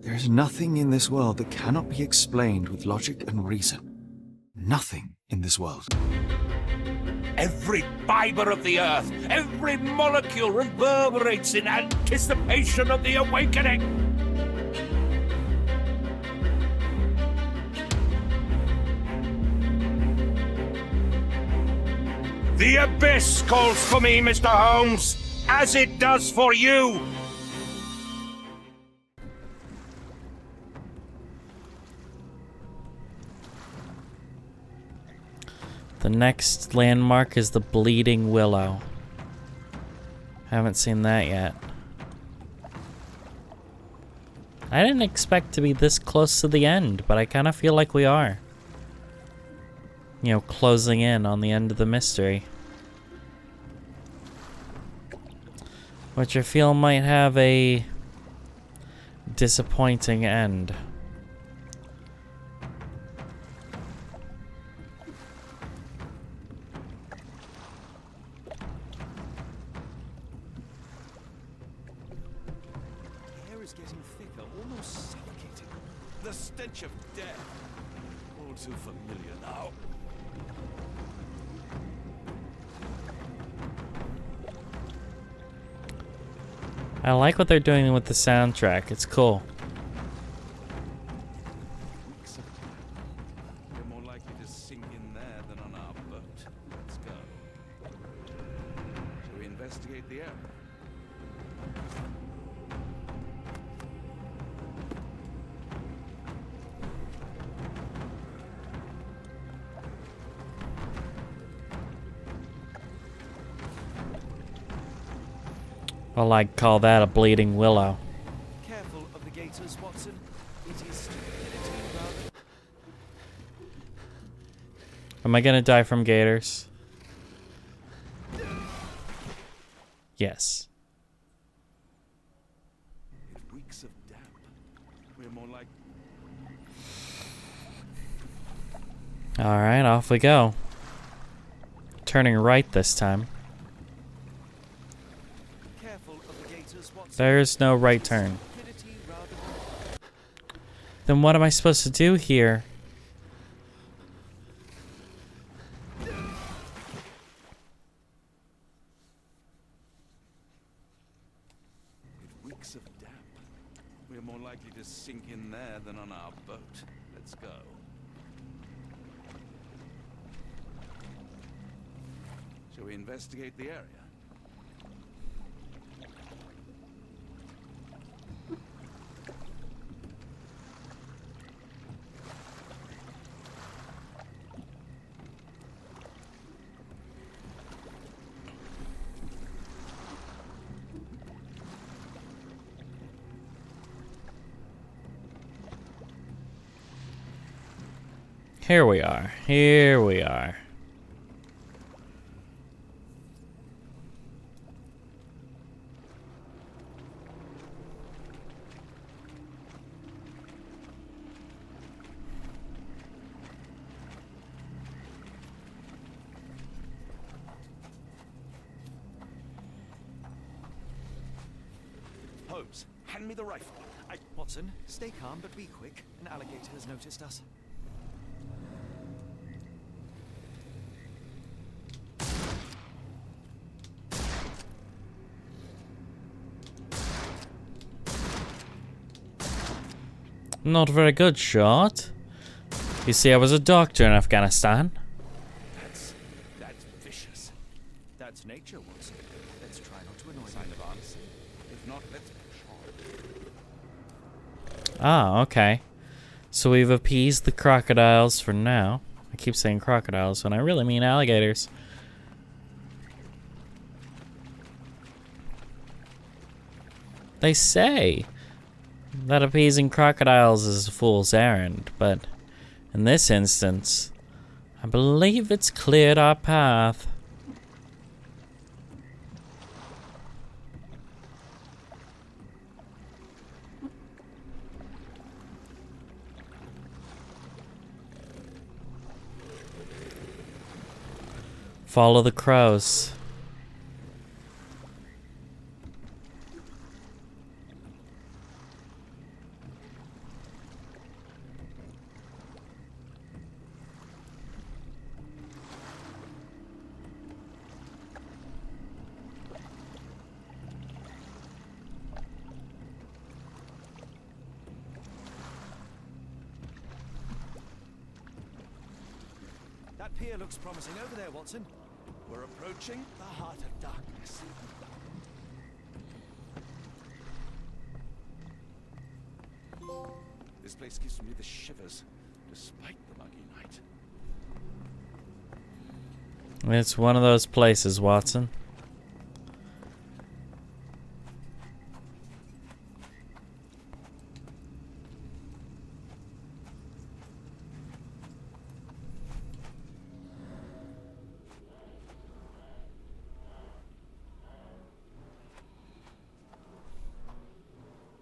There is nothing in this world that cannot be explained with logic and reason. Nothing in this world. Every fiber of the earth, every molecule reverberates in anticipation of the awakening. The abyss calls for me, Mr. Holmes, as it does for you. The next landmark is the Bleeding Willow. Haven't seen that yet. I didn't expect to be this close to the end, but I kind of feel like we are. You know, closing in on the end of the mystery. Which I feel might have a disappointing end. Is getting thicker, almost suffocating. The stench of death. All too familiar now. I like what they're doing with the soundtrack. It's cool. We're more likely to sink in there than on our boat. Let's go. Shall we investigate the area? Well, I'd call that a Bleeding Willow. Careful of the gators, Watson. It is stupidity rather. Am I gonna die from gators? Yes. It reeks of damp. We're more like Alright, off we go. Turning right this time. There's no right turn. Then what am I supposed to do here? it reeks of damp. We're more likely to sink in there than on our boat. Let's go. Shall we investigate the area? Here we are. Here we are. Holmes, hand me the rifle. Watson, stay calm, but be quick. An alligator has noticed us. Not a very good shot. You see, I was a doctor in Afghanistan. That's vicious. That's nature, Watson. Let's try not to annoy Sign of arson. If not, let's push on. Ah, okay. So we've appeased the crocodiles for now. I keep saying crocodiles when I really mean alligators. They say that appeasing crocodiles is a fool's errand, but in this instance, I believe it's cleared our path. Follow the crows. pier looks promising over there, Watson. We're approaching the heart of darkness. This place gives me the shivers, despite the muggy night. It's one of those places, Watson.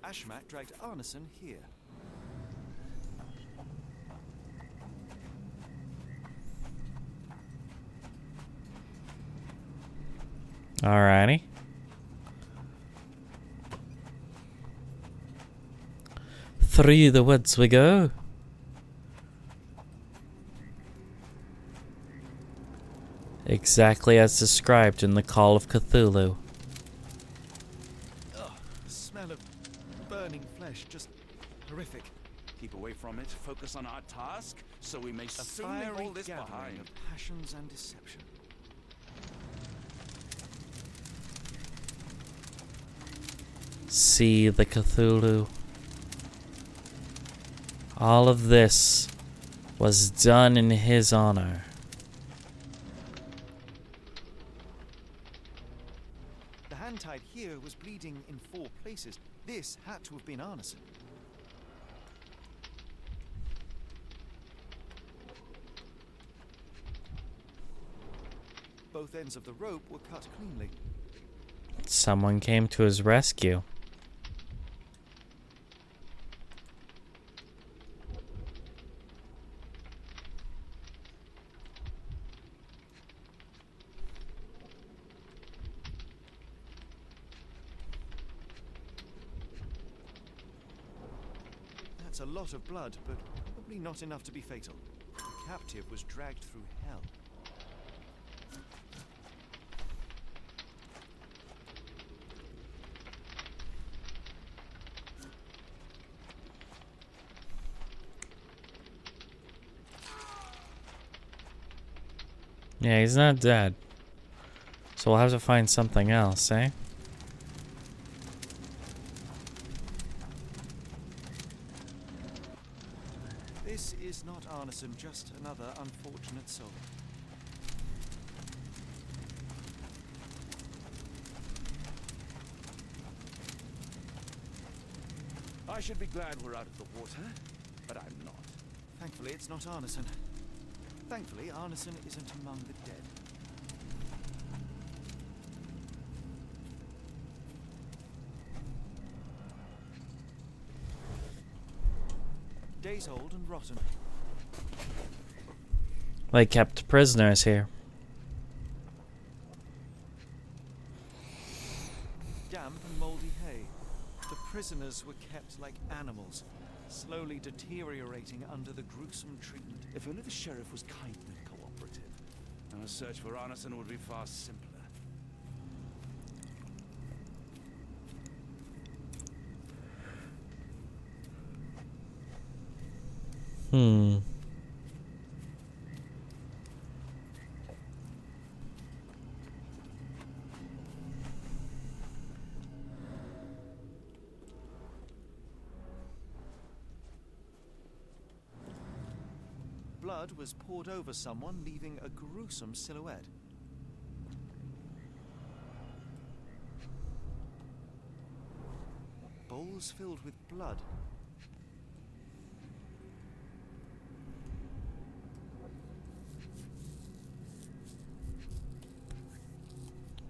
Ashmat dragged Arneson here. Alrighty. Through the woods we go. Exactly as described in the Call of Cthulhu. Ugh, the smell of burning flesh, just horrific. Keep away from it, focus on our task, so we may A soon leave fiery all this gathering behind. of passions and deception. See the Cthulhu. All of this was done in his honor. The hand tied here was bleeding in 4 places. This had to have been Arneson. Both ends of the rope were cut cleanly. Someone came to his rescue. That's a lot of blood, but probably not enough to be fatal. The captive was dragged through hell. Yeah, he's not dead. So we'll have to find something else, eh? This is not Arneson, just another unfortunate soul. I should be glad we're out of the water, but I'm not. Thankfully, it's not Arneson. Thankfully, Arneson isn't among the dead. Days old and rotten. They kept prisoners here. Damp and mouldy hay. The prisoners were kept like animals, slowly deteriorating under the gruesome treatment. If only the sheriff was kind and cooperative, our search for Arneson would be far simpler. Blood was poured over someone, leaving a gruesome silhouette. Bowls filled with blood.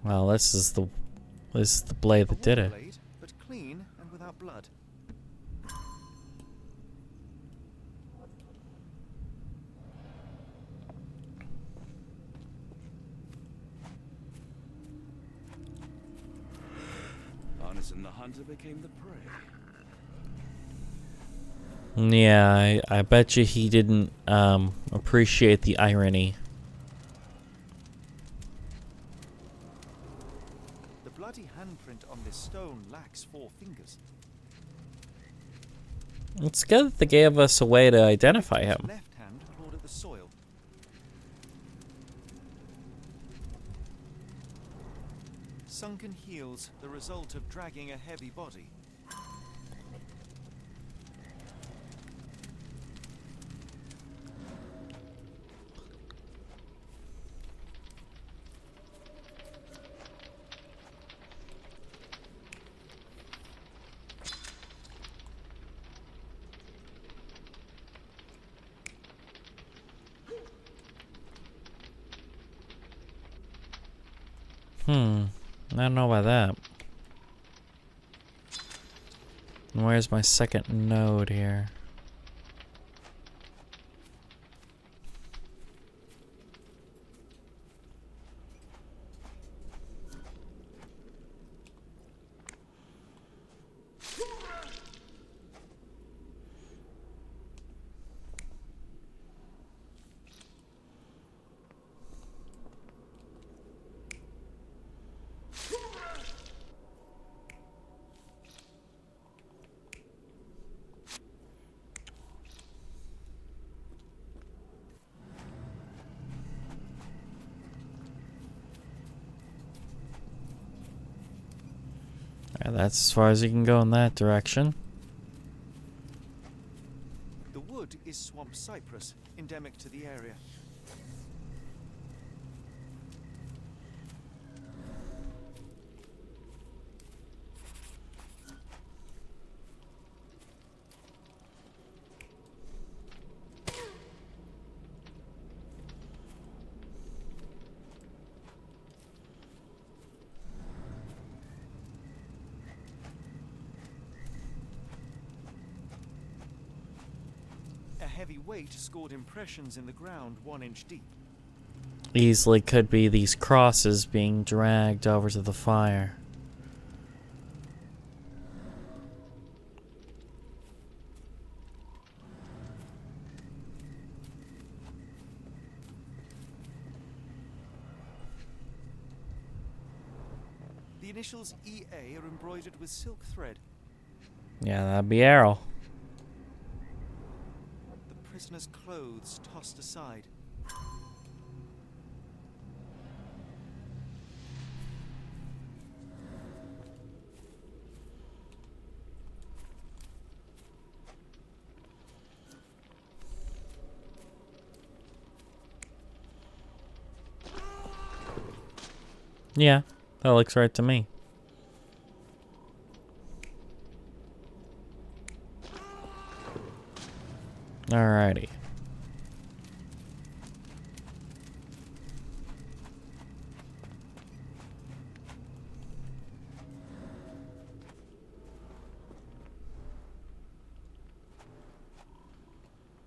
Well, this is the blade that did A it. blade, but clean and without blood. Arneson the hunter became the prey. Yeah, I bet you he didn't appreciate the irony. The bloody handprint on this stone lacks 4 fingers. It's good that they gave us a way to identify him. Left hand clawed at the soil. sunken heels the result of dragging a heavy body? I don't know about that. Where's my second node here? Yeah, that's as far as you can go in that direction. The wood is swamp cypress, endemic to the area. A heavy weight scored impressions in the ground 1 inch deep. Easily could be these crosses being dragged over to the fire. The initials EA are embroidered with silk thread. Yeah, that'd be Errol. The prisoner's clothes tossed aside. Yeah, that looks right to me. Alrighty.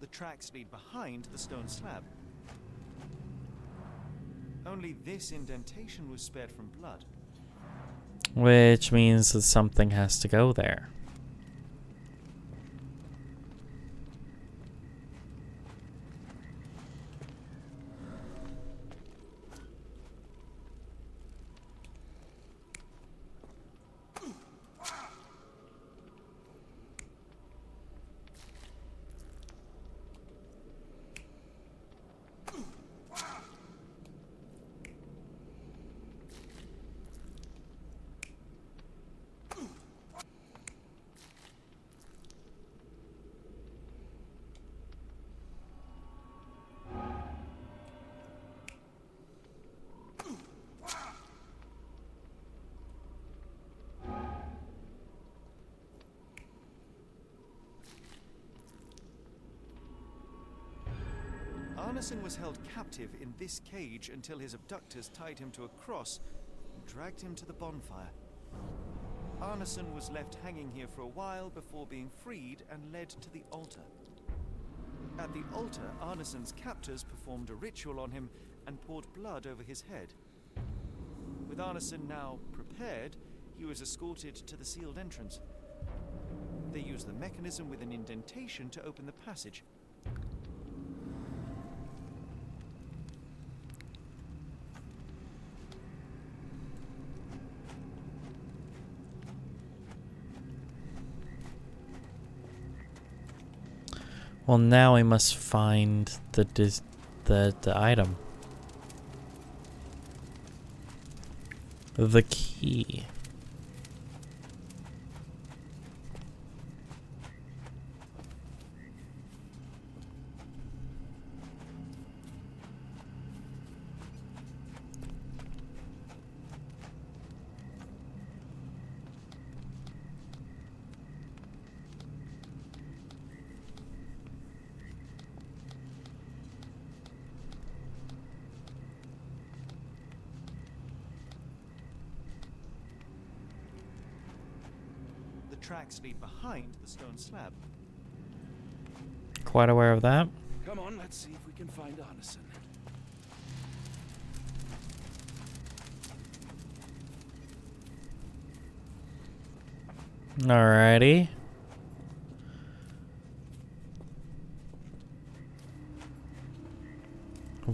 The tracks lead behind the stone slab. Only this indentation was spared from blood. Which means that something has to go there. Arneson was held captive in this cage until his abductors tied him to a cross and dragged him to the bonfire. Arneson was left hanging here for a while before being freed and led to the altar. At the altar, Arneson's captors performed a ritual on him and poured blood over his head. With Arneson now prepared, he was escorted to the sealed entrance. They used the mechanism with an indentation to open the passage. Well, now we must find the item. the key. The tracks lead behind the stone slab. Quite aware of that. Come on, let's see if we can find Arneson. Alrighty.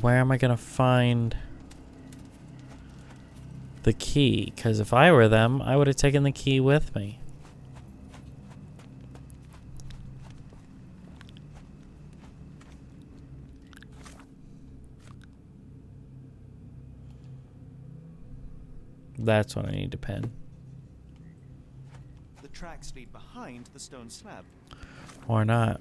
Where am I gonna find the key? Because if I were them, I would have taken the key with me. That's what I need to pin. The tracks lead behind the stone slab. Or not.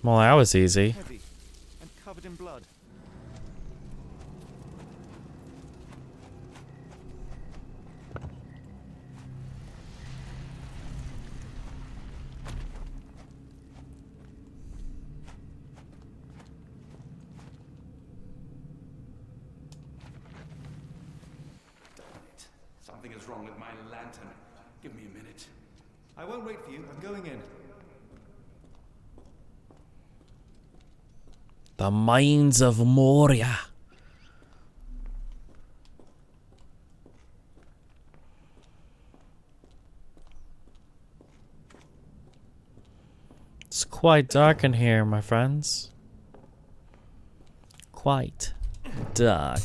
Well, that was easy. Heavy and covered in blood. Something is wrong with my lantern. Give me a minute. I won't wait for you. I'm going in. The Mines of Moria. It's quite dark in here, my friends. Quite dark.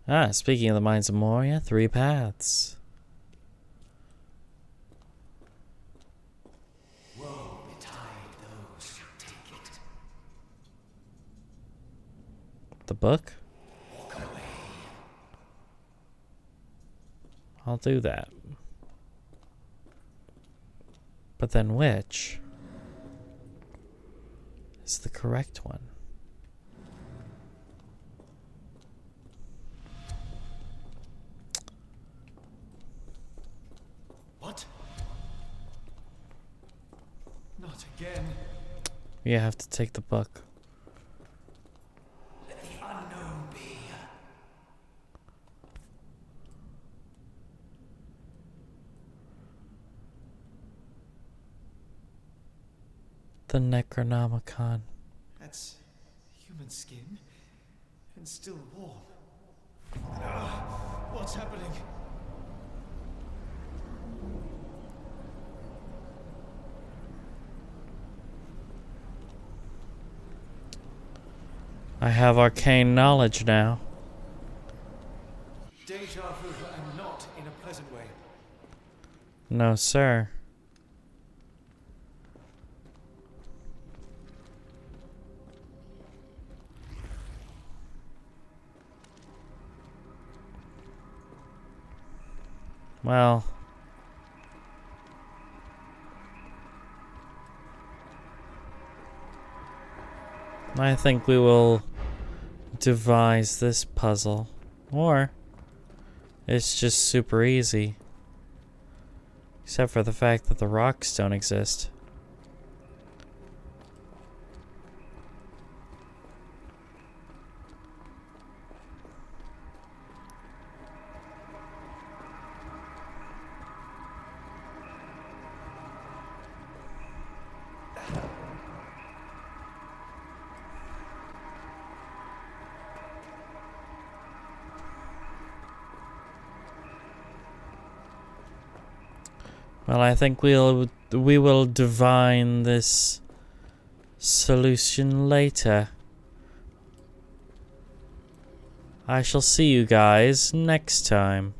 Ah, speaking of the Mines of Moria, 3 paths. The book? I'll do that. But then which is the correct one? What? Not again. You have to take the book. Let the unknown be. The Necronomicon. That's human skin and still warm. What's happening? I have arcane knowledge now. Deja vu, and not in a pleasant way. No, sir. Well, I think we will devise this puzzle. Or it's just super easy. Except for the fact that the rocks don't exist. Well, I think we will divine this solution later. I shall see you guys next time.